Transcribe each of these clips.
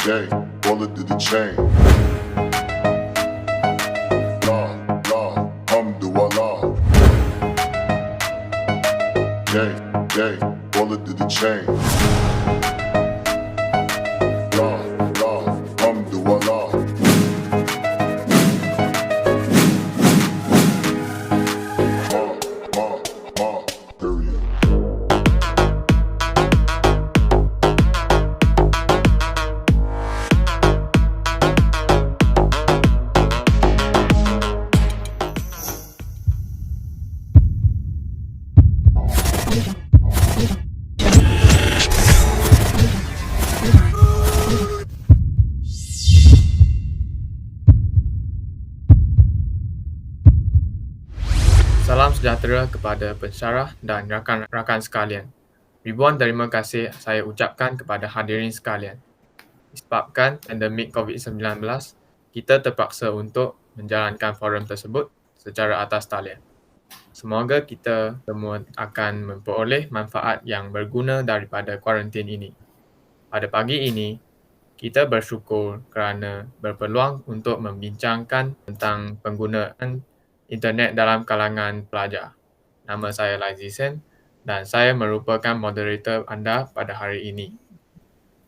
Gang, bullet to the chain. La, la, hamdulillah. Gang, bullet to the chain. La, la, hamdulillah. Period. Salam sejahtera kepada pensyarah dan rakan-rakan sekalian. Ribuan terima kasih saya ucapkan kepada hadirin sekalian. Disebabkan pandemik COVID-19, kita terpaksa untuk menjalankan forum tersebut secara atas talian. Semoga kita semua akan memperoleh manfaat yang berguna daripada kuarantin ini. Pada pagi ini, kita bersyukur kerana berpeluang untuk membincangkan tentang penggunaan internet dalam kalangan pelajar. Nama saya Laizi Sen dan saya merupakan moderator anda pada hari ini.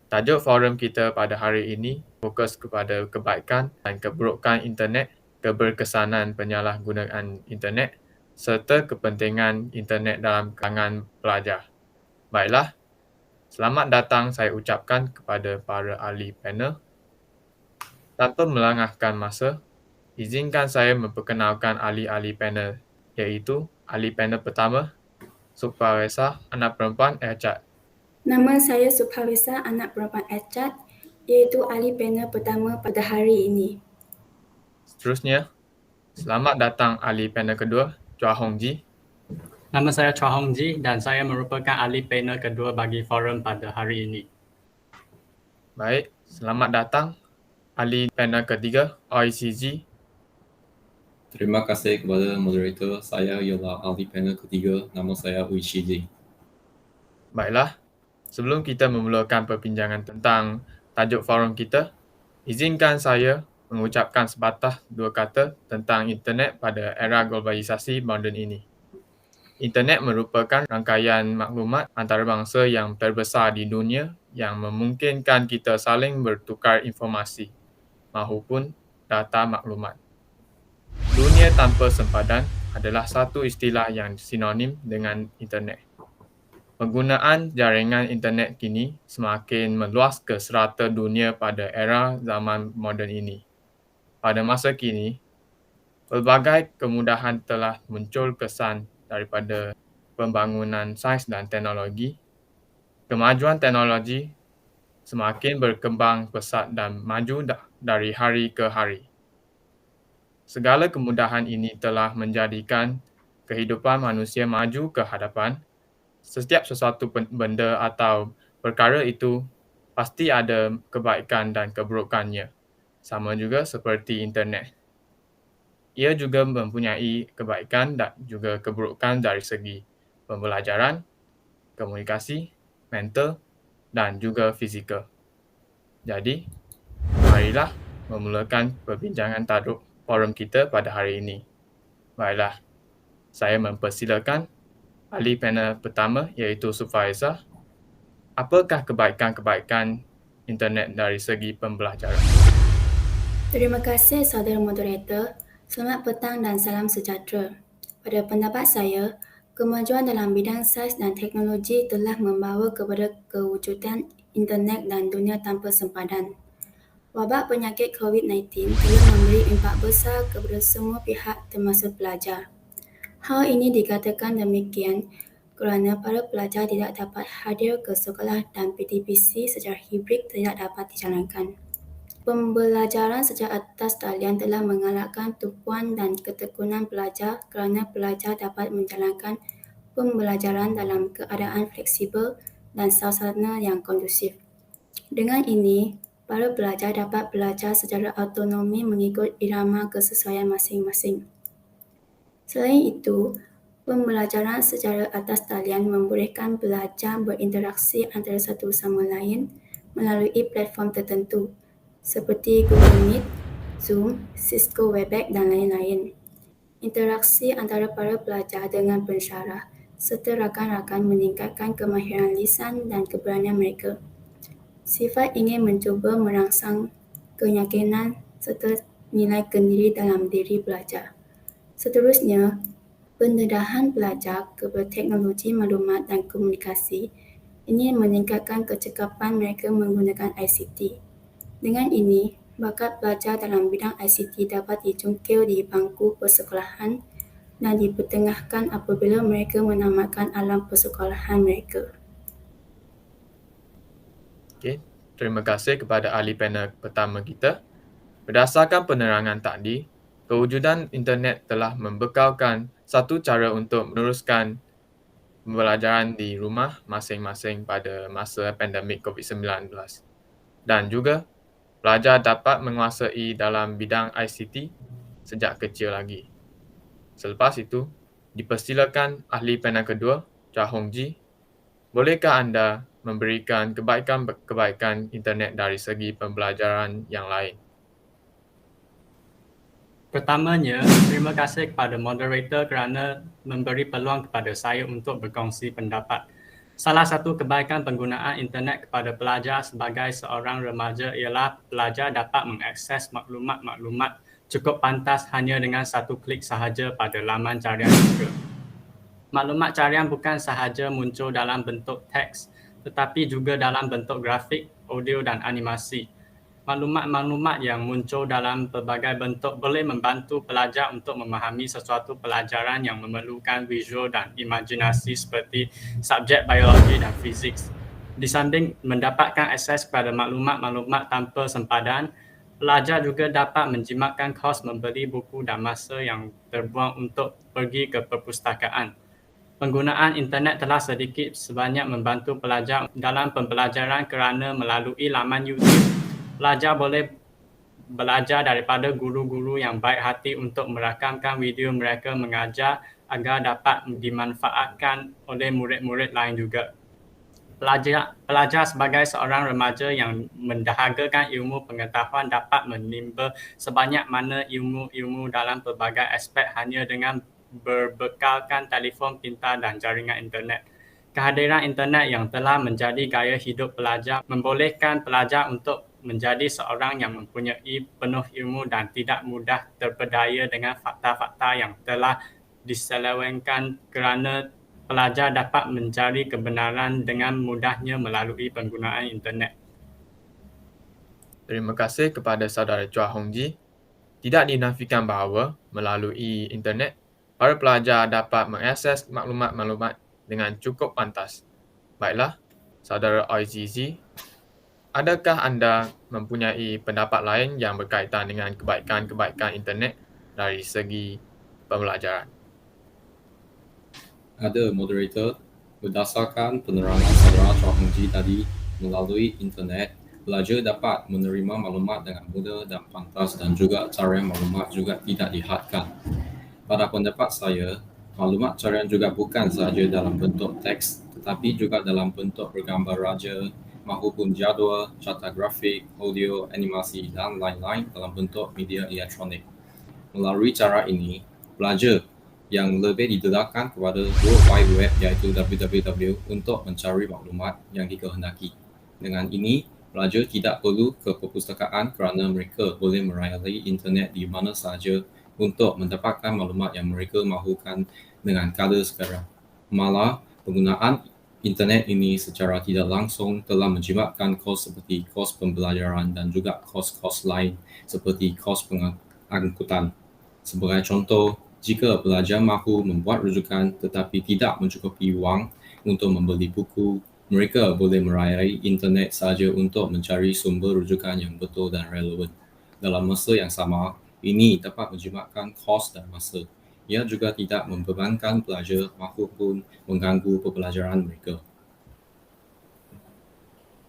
Tajuk forum kita pada hari ini fokus kepada kebaikan dan keburukan internet, keberkesanan penyalahgunaan internet serta kepentingan internet dalam kalangan pelajar. Baiklah, selamat datang saya ucapkan kepada para ahli panel. Tanpa melengahkan masa, izinkan saya memperkenalkan ahli-ahli panel, iaitu ahli panel pertama, Suparesa, anak perempuan Ercat. Nama saya Suparesa, anak perempuan Ercat, iaitu ahli panel pertama pada hari ini. Seterusnya, selamat datang ahli panel kedua, Chua Hong Ji. Nama saya Chua Hong Ji dan saya merupakan ahli panel kedua bagi forum pada hari ini. Baik, selamat datang ahli panel ketiga, OICG. Terima kasih kepada moderator. Saya ialah ahli panel ketiga. Nama saya Uishi. Baiklah, sebelum kita memulakan perbincangan tentang tajuk forum kita, izinkan saya mengucapkan sepatah dua kata tentang internet pada era globalisasi moden ini. Internet merupakan rangkaian maklumat antarabangsa yang terbesar di dunia yang memungkinkan kita saling bertukar informasi mahupun data maklumat. Dunia tanpa sempadan adalah satu istilah yang sinonim dengan internet. Penggunaan jaringan internet kini semakin meluas ke serata dunia pada era zaman moden ini. Pada masa kini, pelbagai kemudahan telah muncul kesan daripada pembangunan sains dan teknologi. Kemajuan teknologi semakin berkembang pesat dan maju dari hari ke hari. Segala kemudahan ini telah menjadikan kehidupan manusia maju ke hadapan. Setiap sesuatu benda atau perkara itu pasti ada kebaikan dan keburukannya. Sama juga seperti internet. Ia juga mempunyai kebaikan dan juga keburukan dari segi pembelajaran, komunikasi, mental dan juga fizikal. Jadi, marilah memulakan perbincangan tajuk forum kita pada hari ini. Baiklah, saya mempersilakan ahli panel pertama iaitu Sufaresa. Apakah kebaikan-kebaikan internet dari segi pembelajaran? Terima kasih saudara moderator. Selamat petang dan salam sejahtera. Pada pendapat saya, kemajuan dalam bidang sains dan teknologi telah membawa kepada kewujudan internet dan dunia tanpa sempadan. Wabak penyakit COVID-19 telah memberi impak besar kepada semua pihak termasuk pelajar. Hal ini dikatakan demikian kerana para pelajar tidak dapat hadir ke sekolah dan PTPC secara hibrid tidak dapat dijalankan. Pembelajaran secara atas talian telah mengalahkan tumpuan dan ketekunan pelajar kerana pelajar dapat menjalankan pembelajaran dalam keadaan fleksibel dan suasana yang kondusif. Dengan ini, para pelajar dapat belajar secara autonomi mengikut irama kesesuaian masing-masing. Selain itu, pembelajaran secara atas talian membolehkan pelajar berinteraksi antara satu sama lain, melalui platform tertentu seperti Google Meet, Zoom, Cisco Webex dan lain-lain. Interaksi antara para pelajar dengan pensyarah serta rakan-rakan meningkatkan kemahiran lisan dan keberanian mereka. Sifat ingin mencuba merangsang keyakinan serta nilai kendiri dalam diri pelajar. Seterusnya, pendedahan pelajar kepada teknologi maklumat dan komunikasi ini meningkatkan kecekapan mereka menggunakan ICT. Dengan ini, bakat pelajar dalam bidang ICT dapat dijungkir di bangku persekolahan dan dipertengahkan apabila mereka menamatkan alam persekolahan mereka. Okey, terima kasih kepada ahli panel pertama kita. Berdasarkan penerangan tadi, kewujudan internet telah membekalkan satu cara untuk meneruskan pembelajaran di rumah masing-masing pada masa pandemik COVID-19. Dan juga, pelajar dapat menguasai dalam bidang ICT sejak kecil lagi. Selepas itu, dipersilakan ahli panel kedua, Chua Hong Ji. Bolehkah anda memberikan kebaikan-kebaikan internet dari segi pembelajaran yang lain? Pertamanya, terima kasih kepada moderator kerana memberi peluang kepada saya untuk berkongsi pendapat. Salah satu kebaikan penggunaan internet kepada pelajar sebagai seorang remaja ialah pelajar dapat mengakses maklumat-maklumat cukup pantas hanya dengan satu klik sahaja pada laman carian Google. Maklumat carian bukan sahaja muncul dalam bentuk teks, tetapi juga dalam bentuk grafik, audio dan animasi. Maklumat-maklumat yang muncul dalam pelbagai bentuk boleh membantu pelajar untuk memahami sesuatu pelajaran yang memerlukan visual dan imajinasi seperti subjek biologi dan fizik. Di samping mendapatkan akses kepada maklumat-maklumat tanpa sempadan, pelajar juga dapat menjimatkan kos membeli buku dan masa yang terbuang untuk pergi ke perpustakaan. Penggunaan internet telah sedikit sebanyak membantu pelajar dalam pembelajaran kerana melalui laman YouTube, pelajar boleh belajar daripada guru-guru yang baik hati untuk merakamkan video mereka mengajar agar dapat dimanfaatkan oleh murid-murid lain juga. Pelajar sebagai seorang remaja yang mendahagakan ilmu pengetahuan dapat menimba sebanyak mana ilmu-ilmu dalam pelbagai aspek hanya dengan berbekalkan telefon pintar dan jaringan internet. Kehadiran internet yang telah menjadi gaya hidup pelajar membolehkan pelajar untuk menjadi seorang yang mempunyai penuh ilmu dan tidak mudah terpedaya dengan fakta-fakta yang telah diselewengkan kerana pelajar dapat mencari kebenaran dengan mudahnya melalui penggunaan internet. Terima kasih kepada saudara Chua Hong Ji. Tidak dinafikan bahawa melalui internet, para pelajar dapat mengakses maklumat-maklumat dengan cukup pantas. Baiklah, saudara OICZ, adakah anda mempunyai pendapat lain yang berkaitan dengan kebaikan-kebaikan internet dari segi pembelajaran? Ada moderator, berdasarkan penerangan saudara Chua Hong Ji tadi, melalui internet, pelajar dapat menerima maklumat dengan mudah dan pantas dan juga carian maklumat juga tidak dihadkan. Pada pendapat saya, maklumat carian juga bukan sahaja dalam bentuk teks, tetapi juga dalam bentuk bergambar raja, mahupun jadual, carta grafik, audio, animasi dan lain-lain dalam bentuk media elektronik. Melalui cara ini, pelajar yang lebih didedahkan kepada World Wide Web iaitu www untuk mencari maklumat yang dikehendaki. Dengan ini, pelajar tidak perlu ke perpustakaan kerana mereka boleh merayai internet di mana sahaja untuk mendapatkan maklumat yang mereka mahukan dengan kadar sekarang. Malah, penggunaan internet ini secara tidak langsung telah menjimatkan kos seperti kos pembelajaran dan juga kos-kos lain seperti kos pengangkutan. Sebagai contoh, jika pelajar mahu membuat rujukan tetapi tidak mencukupi wang untuk membeli buku, mereka boleh merayai internet sahaja untuk mencari sumber rujukan yang betul dan relevan. Dalam masa yang sama, ini dapat menjimatkan kos dan masa. Ia juga tidak membebankan pelajar maupun mengganggu pembelajaran mereka.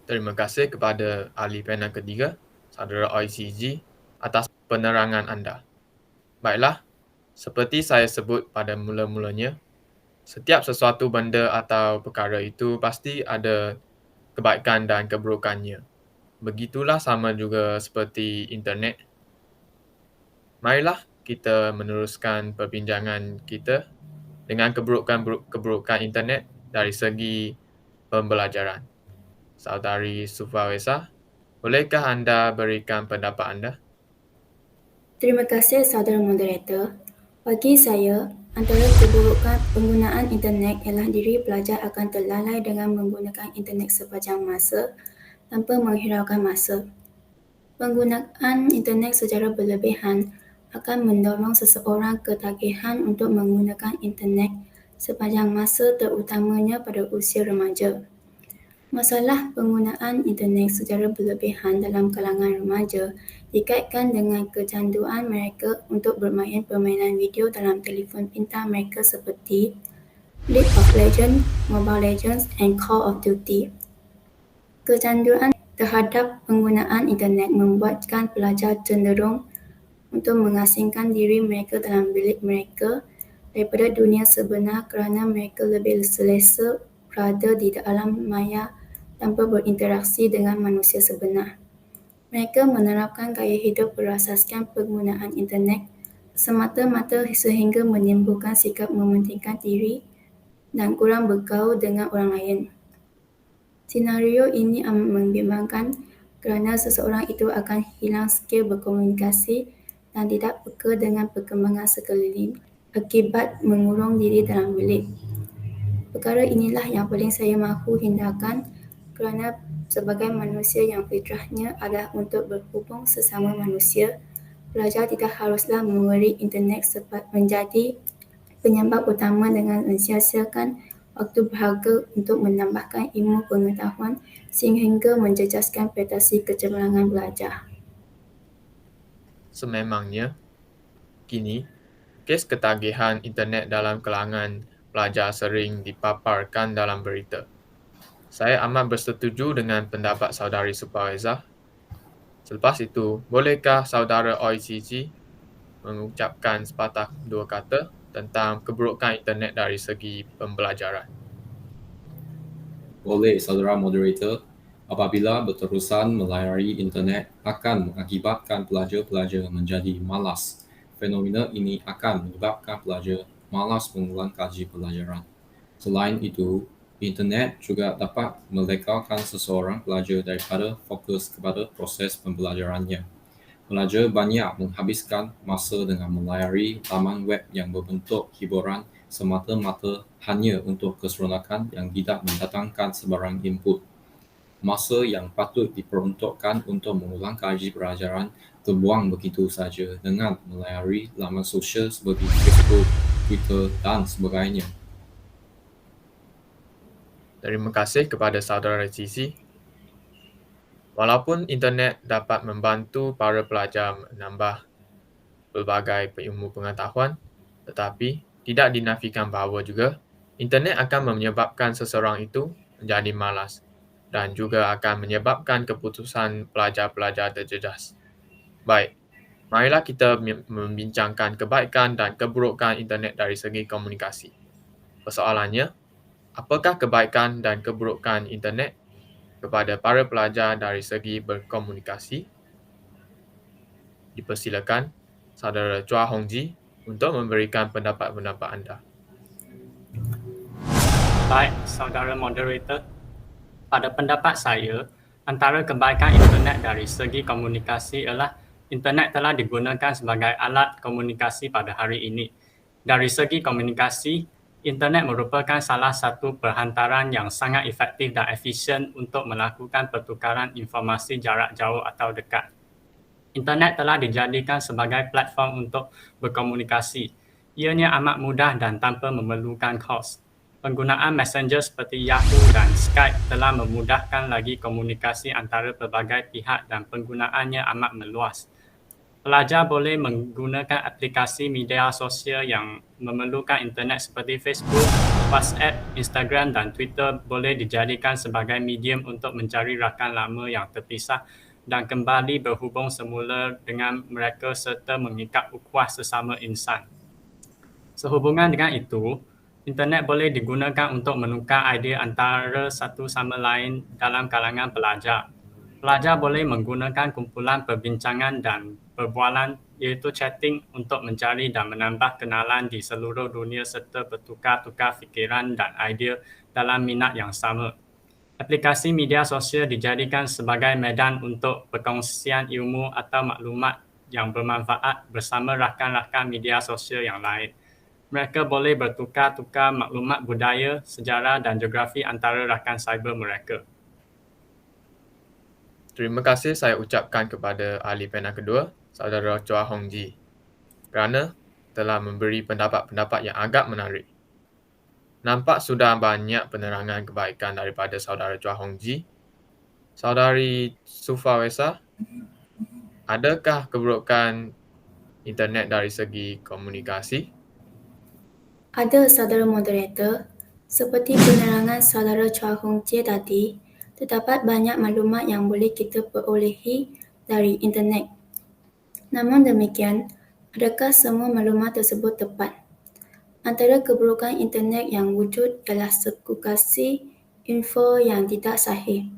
Terima kasih kepada ahli panel ketiga, saudara OICZ, atas penerangan anda. Baiklah, seperti saya sebut pada mula-mulanya, setiap sesuatu benda atau perkara itu pasti ada kebaikan dan keburukannya. Begitulah sama juga seperti internet. Marilah kita meneruskan perbincangan kita dengan keburukan internet dari segi pembelajaran. Saudari Sufawesa, bolehkah anda berikan pendapat anda? Terima kasih saudara moderator. Bagi saya, antara keburukan penggunaan internet ialah diri pelajar akan terlalai dengan menggunakan internet sepanjang masa tanpa menghiraukan masa. Penggunaan internet secara berlebihan akan mendorong seseorang ketagihan untuk menggunakan internet sepanjang masa terutamanya pada usia remaja. Masalah penggunaan internet secara berlebihan dalam kalangan remaja dikaitkan dengan kecanduan mereka untuk bermain permainan video dalam telefon pintar mereka seperti League of Legends, Mobile Legends, and Call of Duty. Kecanduan terhadap penggunaan internet membuatkan pelajar cenderung untuk mengasingkan diri mereka dalam bilik mereka daripada dunia sebenar kerana mereka lebih selesa berada di dalam maya tanpa berinteraksi dengan manusia sebenar. Mereka menerapkan gaya hidup berasaskan penggunaan internet semata-mata sehingga menimbulkan sikap mementingkan diri dan kurang bergaul dengan orang lain. Senario ini amat membimbangkan kerana seseorang itu akan hilang skil berkomunikasi dan tidak peka dengan perkembangan sekeliling akibat mengurung diri dalam bilik. Perkara inilah yang paling saya mahu hindarkan kerana sebagai manusia yang fitrahnya adalah untuk berhubung sesama manusia, pelajar tidak haruslah memberi internet menjadi penyebab utama dengan mensia-siakan waktu berharga untuk menambahkan ilmu pengetahuan sehingga menjejaskan prestasi kecemerlangan belajar. Sememangnya, kini, kes ketagihan internet dalam kalangan pelajar sering dipaparkan dalam berita. Saya amat bersetuju dengan pendapat saudari Sufawesa. Selepas itu, bolehkah saudara OICG mengucapkan sepatah dua kata tentang keburukan internet dari segi pembelajaran? Boleh, saudara moderator. Apabila berterusan melayari internet akan mengakibatkan pelajar-pelajar menjadi malas. Fenomena ini akan menyebabkan pelajar malas mengulang kaji pelajaran. Selain itu, internet juga dapat melekalkan seseorang pelajar daripada fokus kepada proses pembelajarannya. Pelajar banyak menghabiskan masa dengan melayari laman web yang berbentuk hiburan semata-mata hanya untuk keseronokan yang tidak mendatangkan sebarang input. Masa yang patut diperuntukkan untuk mengulang kaji pelajaran terbuang begitu saja dengan melayari laman sosial seperti Facebook, Twitter dan sebagainya. Terima kasih kepada saudara Cici. Walaupun internet dapat membantu para pelajar menambah pelbagai ilmu pengetahuan, tetapi tidak dinafikan bahawa juga internet akan menyebabkan seseorang itu menjadi malas dan juga akan menyebabkan keputusan pelajar-pelajar terjejas. Baik, marilah kita membincangkan kebaikan dan keburukan internet dari segi komunikasi. Persoalannya, apakah kebaikan dan keburukan internet kepada para pelajar dari segi berkomunikasi? Dipersilakan saudara Chua Hongji untuk memberikan pendapat-pendapat anda. Baik, saudara moderator. Pada pendapat saya, antara kebaikan internet dari segi komunikasi ialah internet telah digunakan sebagai alat komunikasi pada hari ini. Dari segi komunikasi, internet merupakan salah satu perhantaran yang sangat efektif dan efisien untuk melakukan pertukaran informasi jarak jauh atau dekat. Internet telah dijadikan sebagai platform untuk berkomunikasi. Ianya amat mudah dan tanpa memerlukan kos. Penggunaan messenger seperti Yahoo dan Skype telah memudahkan lagi komunikasi antara pelbagai pihak dan penggunaannya amat meluas. Pelajar boleh menggunakan aplikasi media sosial yang memerlukan internet seperti Facebook, WhatsApp, Instagram dan Twitter boleh dijadikan sebagai medium untuk mencari rakan lama yang terpisah dan kembali berhubung semula dengan mereka serta mengikat ukhuwah sesama insan. Sehubungan dengan itu, internet boleh digunakan untuk menukar idea antara satu sama lain dalam kalangan pelajar. Pelajar boleh menggunakan kumpulan perbincangan dan perbualan iaitu chatting untuk mencari dan menambah kenalan di seluruh dunia serta bertukar-tukar fikiran dan idea dalam minat yang sama. Aplikasi media sosial dijadikan sebagai medan untuk perkongsian ilmu atau maklumat yang bermanfaat bersama rakan-rakan media sosial yang lain. Mereka boleh bertukar-tukar maklumat budaya, sejarah dan geografi antara rakan cyber mereka. Terima kasih saya ucapkan kepada ahli panel kedua, Saudara Chua Hong Ji, kerana telah memberi pendapat-pendapat yang agak menarik. Nampak sudah banyak penerangan kebaikan daripada Saudara Chua Hong Ji. Saudari Sufawesa, adakah keburukan internet dari segi komunikasi? Ada saudara moderator, seperti penerangan saudara Chua Hong Jie tadi, terdapat banyak maklumat yang boleh kita perolehi dari internet. Namun demikian, adakah semua maklumat tersebut tepat? Antara keburukan internet yang wujud ialah sirkulasi info yang tidak sahih.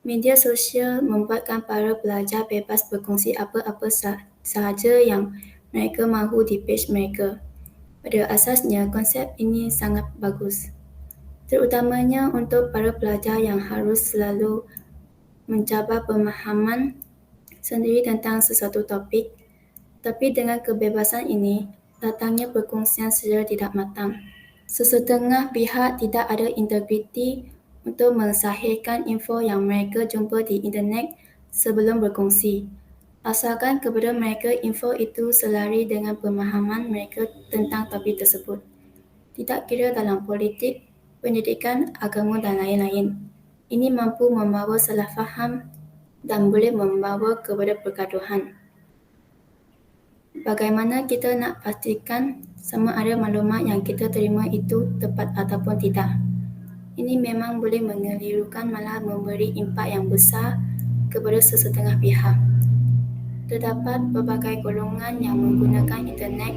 Media sosial membuatkan para pelajar bebas berkongsi apa-apa sahaja yang mereka mahu di pej mereka. Pada asasnya, konsep ini sangat bagus, terutamanya untuk para pelajar yang harus selalu mencabar pemahaman sendiri tentang sesuatu topik. Tapi dengan kebebasan ini, datangnya perkongsian secara tidak matang. Sesetengah pihak tidak ada integriti untuk mensahihkan info yang mereka jumpa di internet sebelum berkongsi. Asalkan kepada mereka info itu selari dengan pemahaman mereka tentang topik tersebut. Tidak kira dalam politik, pendidikan, agama dan lain-lain. Ini mampu membawa salah faham dan boleh membawa kepada pergaduhan. Bagaimana kita nak pastikan sama ada maklumat yang kita terima itu tepat ataupun tidak? Ini memang boleh mengelirukan malah memberi impak yang besar kepada sesetengah pihak. Terdapat pelbagai golongan yang menggunakan internet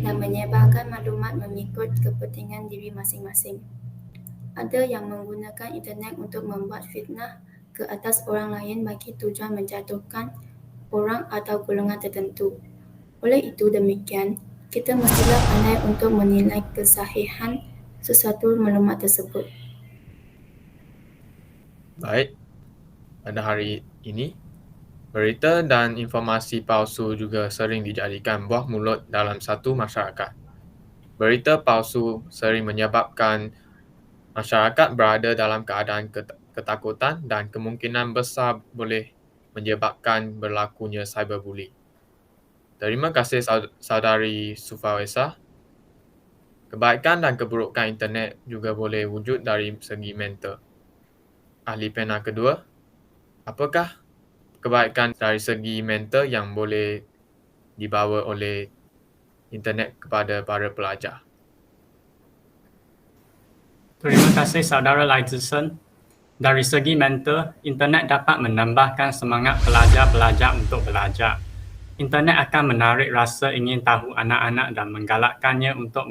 dan menyebarkan maklumat mengikut kepentingan diri masing-masing. Ada yang menggunakan internet untuk membuat fitnah ke atas orang lain bagi tujuan menjatuhkan orang atau golongan tertentu. Oleh itu demikian, kita mestilah pandai untuk menilai kesahihan sesuatu maklumat tersebut. Baik, pada hari ini, berita dan informasi palsu juga sering dijadikan buah mulut dalam satu masyarakat. Berita palsu sering menyebabkan masyarakat berada dalam keadaan ketakutan dan kemungkinan besar boleh menyebabkan berlakunya cyberbullying. Terima kasih Saudari Sufawesa. Kebaikan dan keburukan internet juga boleh wujud dari segi mental. Ahli panel kedua, apakah kebaikan dari segi mental yang boleh dibawa oleh internet kepada para pelajar? Terima kasih saudara Lightson. Dari segi mental, internet dapat menambahkan semangat pelajar-pelajar untuk belajar. Internet akan menarik rasa ingin tahu anak-anak dan menggalakkannya untuk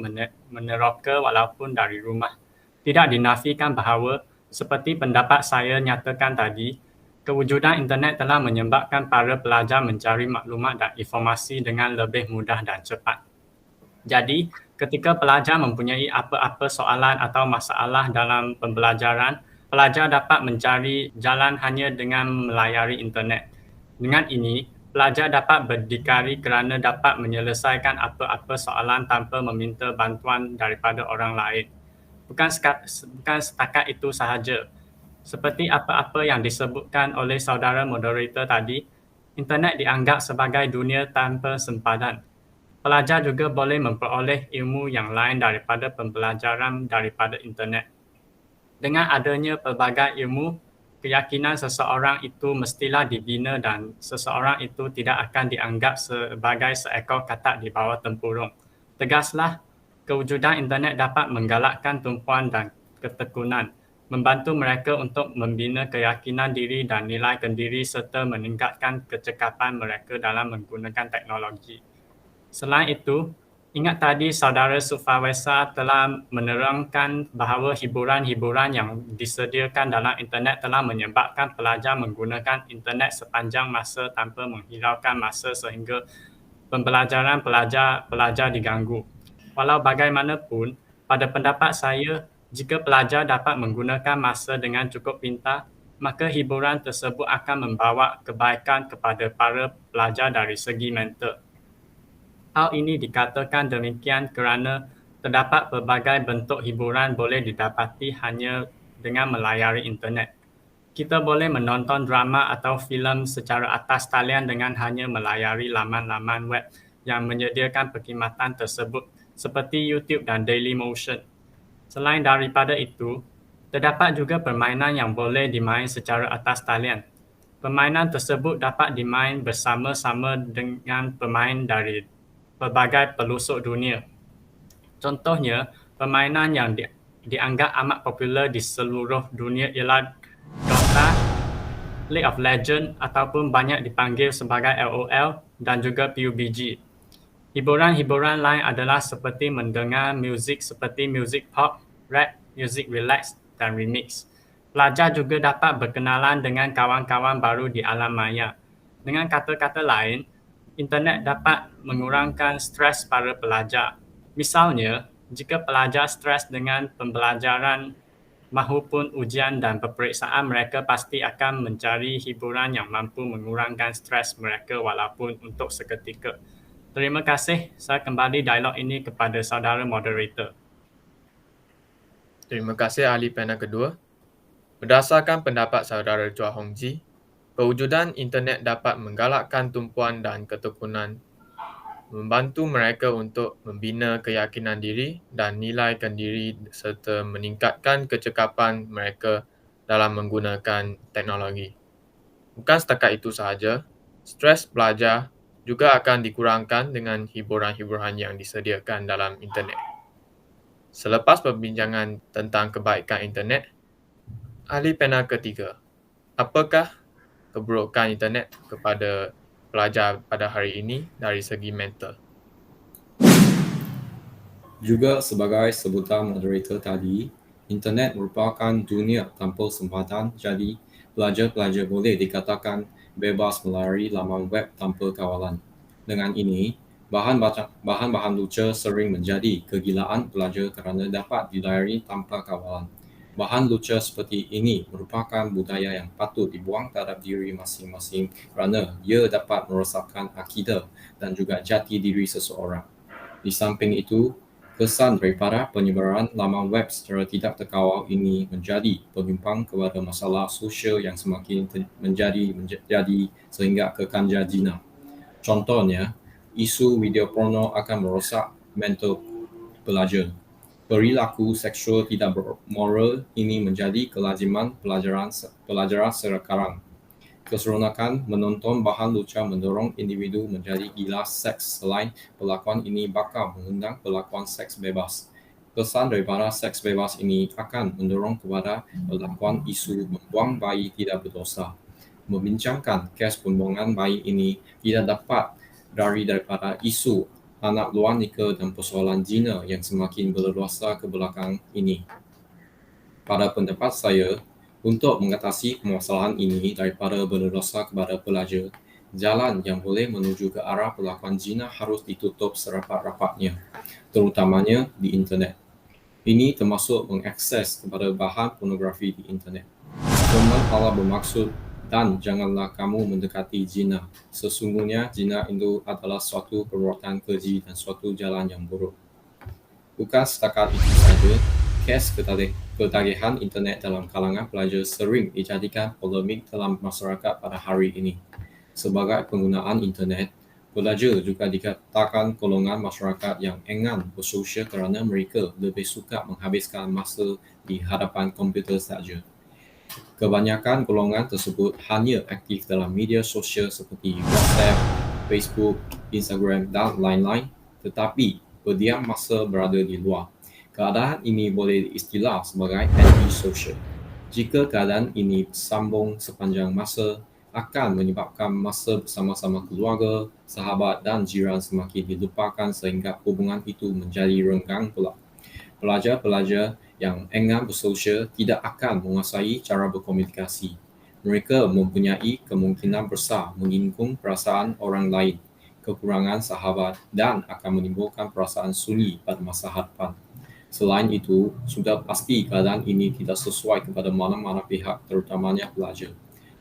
meneroka walaupun dari rumah. Tidak dinafikan bahawa, seperti pendapat saya nyatakan tadi, kewujudan internet telah menyebabkan para pelajar mencari maklumat dan informasi dengan lebih mudah dan cepat. Jadi, ketika pelajar mempunyai apa-apa soalan atau masalah dalam pembelajaran, pelajar dapat mencari jalan hanya dengan melayari internet. Dengan ini, pelajar dapat berdikari kerana dapat menyelesaikan apa-apa soalan tanpa meminta bantuan daripada orang lain. Bukan setakat itu sahaja. Seperti apa-apa yang disebutkan oleh saudara moderator tadi, internet dianggap sebagai dunia tanpa sempadan. Pelajar juga boleh memperoleh ilmu yang lain daripada pembelajaran daripada internet. Dengan adanya pelbagai ilmu, keyakinan seseorang itu mestilah dibina dan seseorang itu tidak akan dianggap sebagai seekor katak di bawah tempurung. Tegaslah, kewujudan internet dapat menggalakkan tumpuan dan ketekunan, membantu mereka untuk membina keyakinan diri dan nilai kendiri serta meningkatkan kecekapan mereka dalam menggunakan teknologi. Selain itu, Ingat tadi saudara Sufawesa telah menerangkan bahawa hiburan-hiburan yang disediakan dalam internet telah menyebabkan pelajar menggunakan internet sepanjang masa tanpa menghiraukan masa sehingga pembelajaran pelajar diganggu. Walau bagaimanapun, pada pendapat saya, jika pelajar dapat menggunakan masa dengan cukup pintar, maka hiburan tersebut akan membawa kebaikan kepada para pelajar dari segi mental. Hal ini dikatakan demikian kerana terdapat pelbagai bentuk hiburan boleh didapati hanya dengan melayari internet. Kita boleh menonton drama atau filem secara atas talian dengan hanya melayari laman-laman web yang menyediakan perkhidmatan tersebut seperti YouTube dan Dailymotion. Selain daripada itu, terdapat juga permainan yang boleh dimain secara atas talian. Permainan tersebut dapat dimain bersama-sama dengan pemain dari pelbagai pelosok dunia. Contohnya, permainan yang dianggap amat popular di seluruh dunia ialah Dota, League of Legends ataupun banyak dipanggil sebagai LOL dan juga PUBG. Hiburan-hiburan lain adalah seperti mendengar muzik seperti muzik pop, rap, muzik relax dan remix. Pelajar juga dapat berkenalan dengan kawan-kawan baru di alam maya. Dengan kata-kata lain, internet dapat mengurangkan stres para pelajar. Misalnya, jika pelajar stres dengan pembelajaran mahupun ujian dan peperiksaan, mereka pasti akan mencari hiburan yang mampu mengurangkan stres mereka walaupun untuk seketika. Terima kasih. Saya kembali dialog ini kepada saudara moderator. Terima kasih ahli panel kedua. Berdasarkan pendapat saudara Chua Hong Ji, kewujudan internet dapat menggalakkan tumpuan dan ketekunan, membantu mereka untuk membina keyakinan diri dan nilaikan diri serta meningkatkan kecekapan mereka dalam menggunakan teknologi. Bukan setakat itu sahaja, stres belajar juga akan dikurangkan dengan hiburan-hiburan yang disediakan dalam internet. Selepas perbincangan tentang kebaikan internet, ahli panel ketiga, apakah keburukan internet kepada pelajar pada hari ini dari segi mental? Juga sebagai sebutan moderator tadi, internet merupakan dunia tanpa sempatan, jadi pelajar-pelajar boleh dikatakan bebas melayari laman web tanpa kawalan. Dengan ini, bahan-bahan lucu sering menjadi kegilaan pelajar kerana dapat dilayari tanpa kawalan. Bahan lucu seperti ini merupakan budaya yang patut dibuang terhadap diri masing-masing kerana ia dapat merosakkan akidah dan juga jati diri seseorang. Di samping itu, kesan daripada penyebaran laman web secara tidak terkawal ini menjadi penyumbang kepada masalah sosial yang semakin menjadi sehingga ke ganja jina. Contohnya, isu video porno akan merosak mental pelajar. Perilaku seksual tidak bermoral ini menjadi kelaziman pelajaran sekarang. Keseronokan menonton bahan lucu mendorong individu menjadi gila seks. Selain pelakuan ini bakal mengundang pelakuan seks bebas. Kesan daripada seks bebas ini akan mendorong kepada pelakuan isu membuang bayi tidak berdosa. Membincangkan kes pembuangan bayi ini tidak dapat daripada isu anak luar nikah dan persoalan zina yang semakin berleluasa ke belakang ini. Pada pendapat saya, untuk mengatasi permasalahan ini daripada berleluasa kepada pelajar, jalan yang boleh menuju ke arah pelakuan zina harus ditutup serapat-rapatnya, terutamanya di internet. Ini termasuk mengakses kepada bahan pornografi di internet. Firman Allah bermaksud, dan janganlah kamu mendekati zina. Sesungguhnya zina itu adalah suatu perbuatan keji dan suatu jalan yang buruk. Bukan setakat itu saja, kes ketagihan internet dalam kalangan pelajar sering dijadikan polemik dalam masyarakat pada hari ini. Sebagai penggunaan internet, pelajar juga dikatakan golongan masyarakat yang enggan bersosial kerana mereka lebih suka menghabiskan masa di hadapan komputer saja. Kebanyakan golongan tersebut hanya aktif dalam media sosial seperti WhatsApp, Facebook, Instagram dan lain-lain, tetapi berdiam masa berada di luar. Keadaan ini boleh diistilah sebagai anti-social. Jika keadaan ini sambung sepanjang masa, akan menyebabkan masa bersama-sama keluarga, sahabat dan jiran semakin dilupakan sehingga hubungan itu menjadi renggang pula. Pelajar-pelajar yang enggan bersosial tidak akan menguasai cara berkomunikasi. Mereka mempunyai kemungkinan besar menyinggung perasaan orang lain, kekurangan sahabat dan akan menimbulkan perasaan suli pada masa hadapan. Selain itu, sudah pasti keadaan ini tidak sesuai kepada mana-mana pihak, terutamanya pelajar.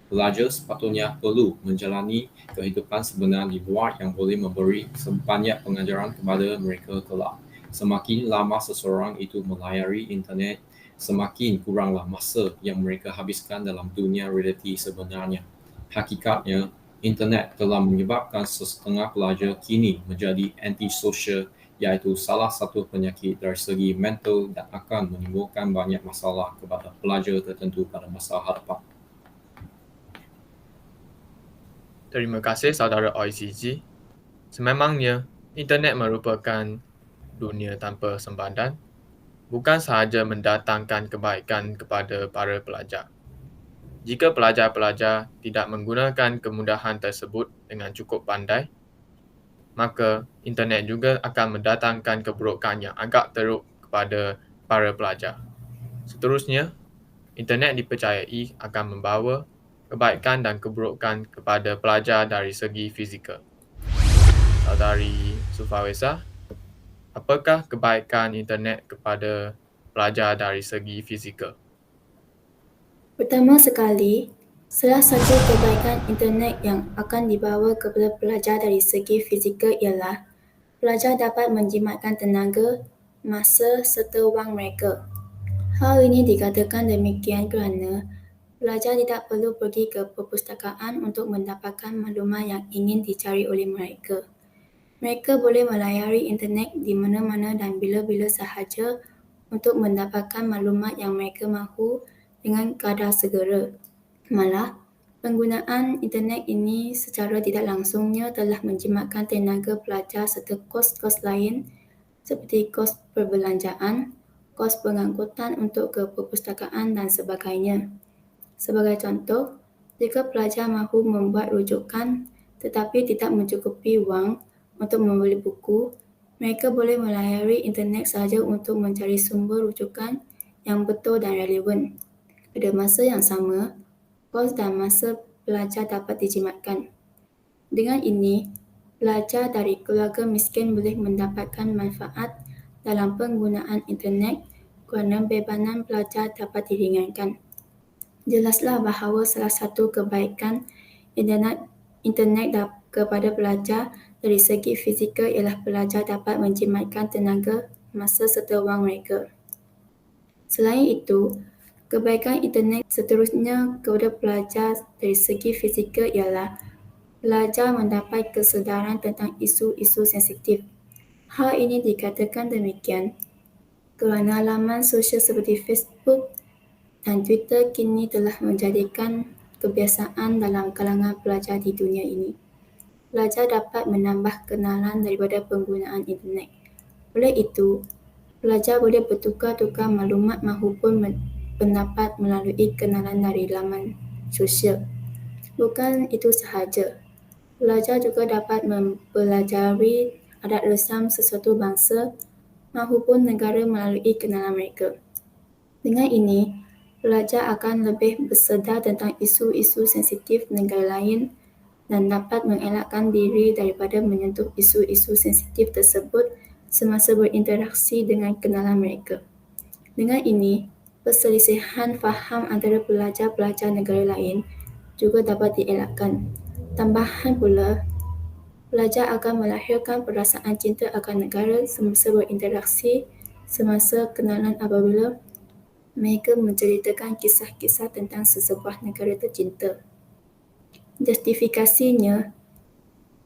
Pelajar sepatutnya perlu menjalani kehidupan sebenar di luar yang boleh memberi sebanyak pengajaran kepada mereka kelak. Semakin lama seseorang itu melayari internet, semakin kuranglah masa yang mereka habiskan dalam dunia realiti sebenarnya. Hakikatnya, internet telah menyebabkan setengah pelajar kini menjadi antisosial, iaitu salah satu penyakit dari segi mental dan akan menimbulkan banyak masalah kepada pelajar tertentu pada masa hadapan. Terima kasih saudara OICG. Sememangnya, internet merupakan dunia tanpa sempadan, bukan sahaja mendatangkan kebaikan kepada para pelajar. Jika pelajar-pelajar tidak menggunakan kemudahan tersebut dengan cukup pandai, maka internet juga akan mendatangkan keburukan yang agak teruk kepada para pelajar. Seterusnya, internet dipercayai akan membawa kebaikan dan keburukan kepada pelajar dari segi fizikal. Saudari Sufawesa, apakah kebaikan internet kepada pelajar dari segi fizikal? Pertama sekali, salah satu kebaikan internet yang akan dibawa kepada pelajar dari segi fizikal ialah pelajar dapat menjimatkan tenaga, masa serta wang mereka. Hal ini dikatakan demikian kerana pelajar tidak perlu pergi ke perpustakaan untuk mendapatkan maklumat yang ingin dicari oleh mereka. Mereka boleh melayari internet di mana-mana dan bila-bila sahaja untuk mendapatkan maklumat yang mereka mahu dengan kadar segera. Malah, penggunaan internet ini secara tidak langsungnya telah menjimatkan tenaga pelajar serta kos-kos lain seperti kos perbelanjaan, kos pengangkutan untuk ke perpustakaan dan sebagainya. Sebagai contoh, jika pelajar mahu membuat rujukan tetapi tidak mencukupi wang untuk membeli buku, mereka boleh melayari internet sahaja untuk mencari sumber rujukan yang betul dan relevan. Pada masa yang sama, kos dan masa pelajar dapat dijimatkan. Dengan ini, pelajar dari keluarga miskin boleh mendapatkan manfaat dalam penggunaan internet kerana bebanan pelajar dapat diringankan. Jelaslah bahawa salah satu kebaikan internet kepada pelajar dari segi fizikal ialah pelajar dapat menjimatkan tenaga, masa serta wang mereka. Selain itu, kebaikan internet seterusnya kepada pelajar dari segi fizikal ialah pelajar mendapat kesedaran tentang isu-isu sensitif. Hal ini dikatakan demikian kerana laman sosial seperti Facebook dan Twitter kini telah menjadikan kebiasaan dalam kalangan pelajar di dunia ini. Pelajar dapat menambah kenalan daripada penggunaan internet. Oleh itu, pelajar boleh bertukar-tukar maklumat mahupun pendapat melalui kenalan dari laman sosial. Bukan itu sahaja, pelajar juga dapat mempelajari adat resam sesuatu bangsa mahupun negara melalui kenalan mereka. Dengan ini, pelajar akan lebih bersedar tentang isu-isu sensitif negara lain dan dapat mengelakkan diri daripada menyentuh isu-isu sensitif tersebut semasa berinteraksi dengan kenalan mereka. Dengan ini, perselisihan faham antara pelajar-pelajar negara lain juga dapat dielakkan. Tambahan pula, pelajar akan melahirkan perasaan cinta akan negara semasa berinteraksi semasa kenalan apabila mereka menceritakan kisah-kisah tentang sesebuah negara tercinta. Justifikasinya,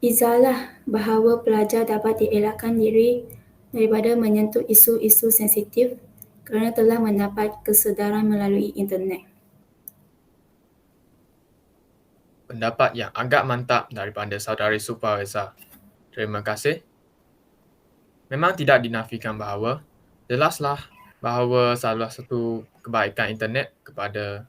izalah bahawa pelajar dapat dielakkan diri daripada menyentuh isu-isu sensitif kerana telah mendapat kesedaran melalui internet. Pendapat yang agak mantap daripada saudari Sufawesa. Terima kasih. Memang tidak dinafikan bahawa jelaslah bahawa salah satu kebaikan internet kepada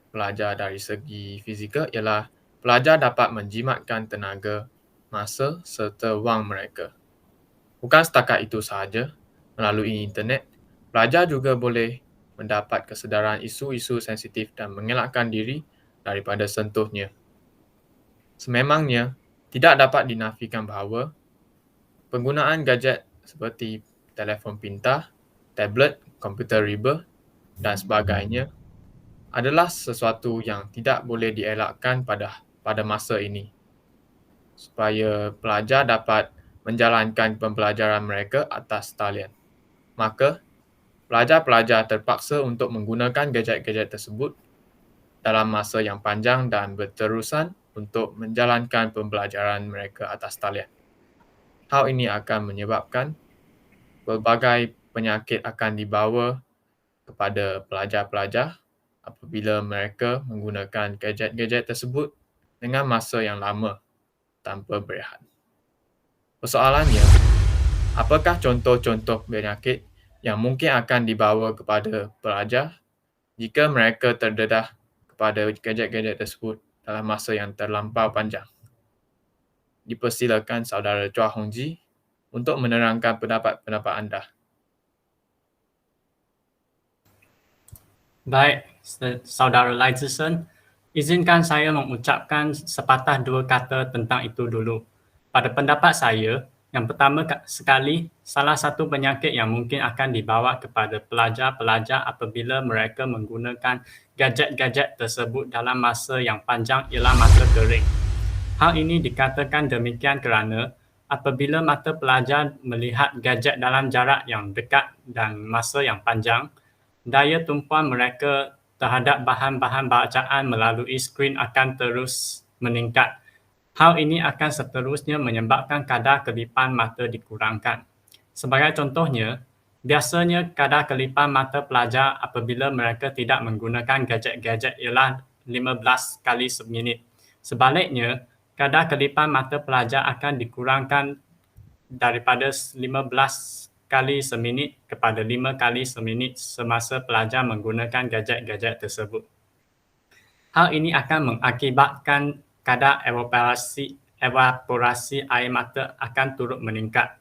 pelajar dari segi fizikal ialah pelajar dapat menjimatkan tenaga, masa serta wang mereka. Bukan setakat itu sahaja, melalui internet, pelajar juga boleh mendapat kesedaran isu-isu sensitif dan mengelakkan diri daripada sentuhnya. Sememangnya, tidak dapat dinafikan bahawa penggunaan gadget seperti telefon pintar, tablet, komputer riba dan sebagainya adalah sesuatu yang tidak boleh dielakkan pada masa ini, supaya pelajar dapat menjalankan pembelajaran mereka atas talian. Maka, pelajar-pelajar terpaksa untuk menggunakan gadget-gadget tersebut dalam masa yang panjang dan berterusan untuk menjalankan pembelajaran mereka atas talian. Hal ini akan menyebabkan pelbagai penyakit akan dibawa kepada pelajar-pelajar apabila mereka menggunakan gadget-gadget tersebut dengan masa yang lama tanpa berehat. Persoalannya, apakah contoh-contoh penyakit yang mungkin akan dibawa kepada pelajar jika mereka terdedah kepada gadget-gadget tersebut dalam masa yang terlampau panjang? Dipersilakan saudara Chua Hong Ji untuk menerangkan pendapat-pendapat anda. Baik, saudara Lai Zisen, izinkan saya mengucapkan sepatah dua kata tentang itu dulu. Pada pendapat saya, yang pertama sekali, salah satu penyakit yang mungkin akan dibawa kepada pelajar-pelajar apabila mereka menggunakan gadget-gadget tersebut dalam masa yang panjang ialah mata kering. Hal ini dikatakan demikian kerana apabila mata pelajar melihat gadget dalam jarak yang dekat dan masa yang panjang, daya tumpuan mereka terhadap bahan-bahan bacaan melalui skrin akan terus meningkat. Hal ini akan seterusnya menyebabkan kadar kedipan mata dikurangkan. Sebagai contohnya, biasanya kadar kedipan mata pelajar apabila mereka tidak menggunakan gadget-gadget ialah 15 kali seminit. Sebaliknya, kadar kedipan mata pelajar akan dikurangkan daripada 15 kali seminit kepada 5 kali seminit semasa pelajar menggunakan gadget-gadget tersebut. Hal ini akan mengakibatkan kadar evaporasi air mata akan turut meningkat.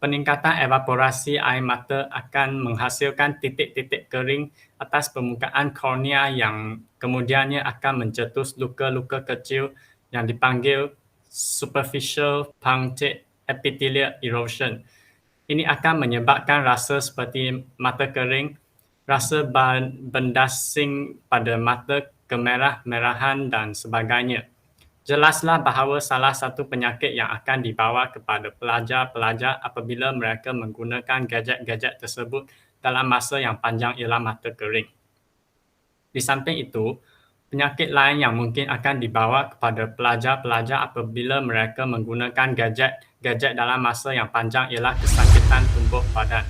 Peningkatan evaporasi air mata akan menghasilkan titik-titik kering atas permukaan kornea yang kemudiannya akan mencetus luka-luka kecil yang dipanggil superficial punctate epithelial erosion. Ini akan menyebabkan rasa seperti mata kering, rasa bendasing pada mata, kemerah-merahan dan sebagainya. Jelaslah bahawa salah satu penyakit yang akan dibawa kepada pelajar-pelajar apabila mereka menggunakan gadget-gadget tersebut dalam masa yang panjang ialah mata kering. Di samping itu, penyakit lain yang mungkin akan dibawa kepada pelajar-pelajar apabila mereka menggunakan gadget dalam masa yang panjang ialah kesakitan tubuh badan.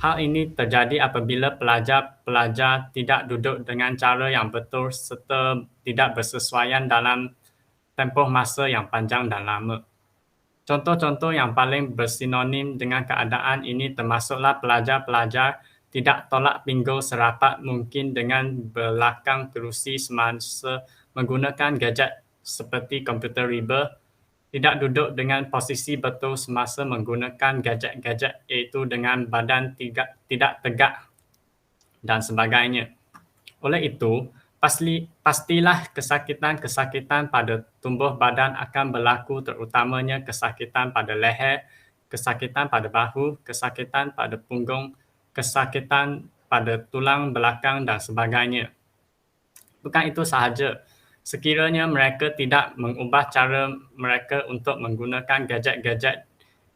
Hal ini terjadi apabila pelajar-pelajar tidak duduk dengan cara yang betul serta tidak bersesuaian dalam tempoh masa yang panjang dan lama. Contoh-contoh yang paling bersinonim dengan keadaan ini termasuklah pelajar-pelajar tidak tolak pinggul serapat mungkin dengan belakang kerusi semasa menggunakan gadget seperti komputer riba, tidak duduk dengan posisi betul semasa menggunakan gadget-gadget iaitu dengan badan tidak tegak dan sebagainya. Oleh itu, pastilah kesakitan-kesakitan pada tubuh badan akan berlaku terutamanya kesakitan pada leher, kesakitan pada bahu, kesakitan pada punggung, kesakitan pada tulang belakang dan sebagainya. Bukan itu sahaja, sekiranya mereka tidak mengubah cara mereka untuk menggunakan gadget-gadget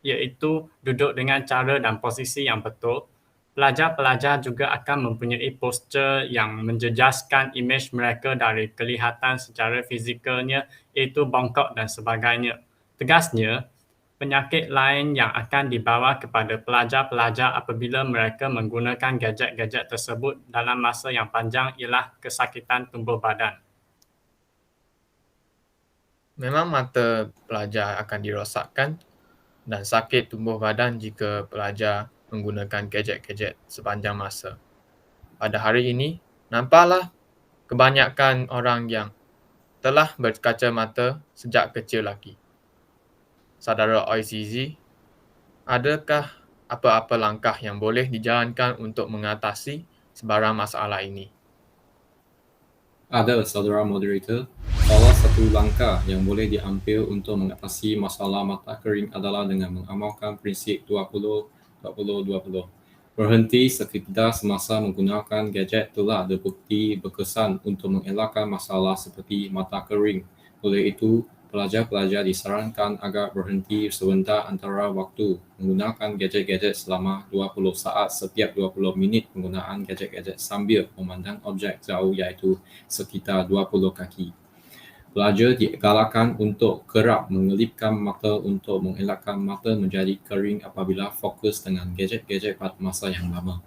iaitu duduk dengan cara dan posisi yang betul, pelajar-pelajar juga akan mempunyai postur yang menjejaskan imej mereka dari kelihatan secara fizikalnya iaitu bongkok dan sebagainya. Tegasnya, penyakit lain yang akan dibawa kepada pelajar-pelajar apabila mereka menggunakan gadget-gadget tersebut dalam masa yang panjang ialah kesakitan tubuh badan. Memang mata pelajar akan dirosakkan dan sakit tubuh badan jika pelajar menggunakan gadget-gadget sepanjang masa. Pada hari ini, nampaklah kebanyakan orang yang telah berkacamata sejak kecil lagi. Saudara Oizizi, adakah apa-apa langkah yang boleh dijalankan untuk mengatasi sebarang masalah ini? Ada, saudara moderator. Salah satu langkah yang boleh diambil untuk mengatasi masalah mata kering adalah dengan mengamalkan prinsip 20-20-20. Berhenti seketika semasa menggunakan gadget telah terbukti berkesan untuk mengelakkan masalah seperti mata kering. Oleh itu, pelajar-pelajar disarankan agar berhenti sebentar antara waktu menggunakan gadget-gadget selama 20 saat setiap 20 minit penggunaan gadget-gadget sambil memandang objek jauh iaitu sekitar 20 kaki. Pelajar digalakkan untuk kerap mengelipkan mata untuk mengelakkan mata menjadi kering apabila fokus dengan gadget-gadget pada masa yang lama.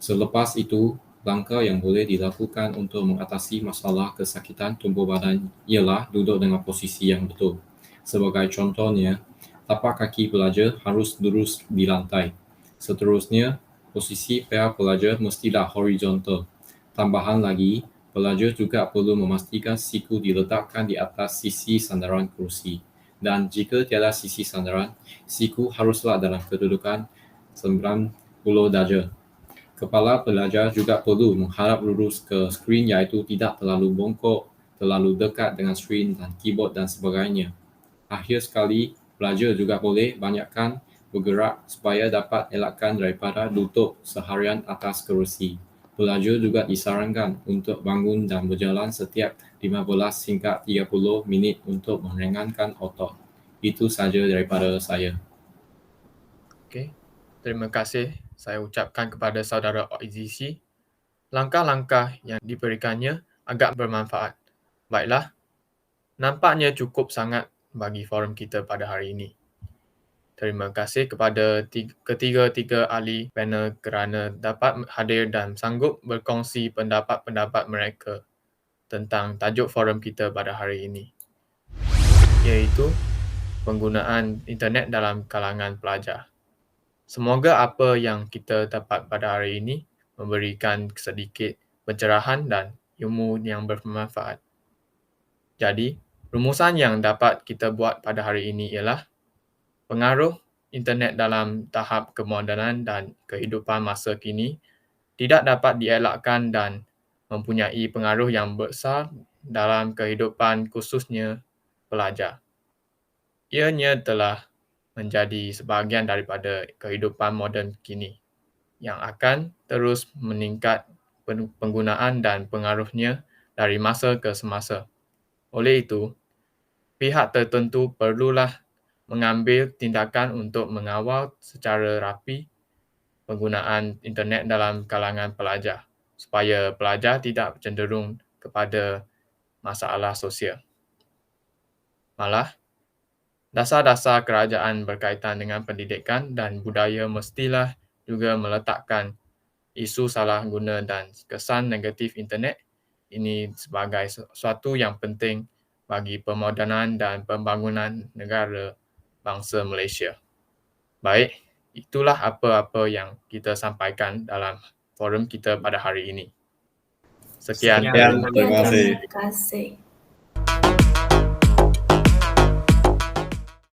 Selepas itu, langkah yang boleh dilakukan untuk mengatasi masalah kesakitan tubuh badan ialah duduk dengan posisi yang betul. Sebagai contohnya, tapak kaki pelajar harus lurus di lantai. Seterusnya, posisi paha pelajar mestilah horizontal. Tambahan lagi, pelajar juga perlu memastikan siku diletakkan di atas sisi sandaran kerusi. Dan jika tiada sisi sandaran, siku haruslah dalam kedudukan 90 darjah. Kepala pelajar juga perlu menghadap lurus ke skrin iaitu tidak terlalu bongkok, terlalu dekat dengan skrin dan keyboard dan sebagainya. Akhir sekali, pelajar juga boleh banyakkan bergerak supaya dapat elakkan daripada duduk seharian atas kerusi. Pelajar juga disarankan untuk bangun dan berjalan setiap 15 hingga 30 minit untuk meringankan otot. Itu saja daripada saya. Okey. Terima kasih saya ucapkan kepada saudara Oizizi. Langkah-langkah yang diberikannya agak bermanfaat. Baiklah, nampaknya cukup sangat bagi forum kita pada hari ini. Terima kasih kepada ketiga-tiga ahli panel kerana dapat hadir dan sanggup berkongsi pendapat-pendapat mereka tentang tajuk forum kita pada hari ini, iaitu penggunaan internet dalam kalangan pelajar. Semoga apa yang kita dapat pada hari ini memberikan sedikit pencerahan dan ilmu yang bermanfaat. Jadi, rumusan yang dapat kita buat pada hari ini ialah pengaruh internet dalam tahap kemodenan dan kehidupan masa kini tidak dapat dielakkan dan mempunyai pengaruh yang besar dalam kehidupan khususnya pelajar. Ianya telah menjadi sebahagian daripada kehidupan moden kini yang akan terus meningkat penggunaan dan pengaruhnya dari masa ke semasa. Oleh itu, pihak tertentu perlulah mengambil tindakan untuk mengawal secara rapi penggunaan internet dalam kalangan pelajar supaya pelajar tidak cenderung kepada masalah sosial. Malah, dasar-dasar kerajaan berkaitan dengan pendidikan dan budaya mestilah juga meletakkan isu salah guna dan kesan negatif internet ini sebagai sesuatu yang penting bagi pemodenan dan pembangunan negara bangsa Malaysia. Baik, itulah apa-apa yang kita sampaikan dalam forum kita pada hari ini. Sekian. Sekian. Terima kasih. Terima kasih.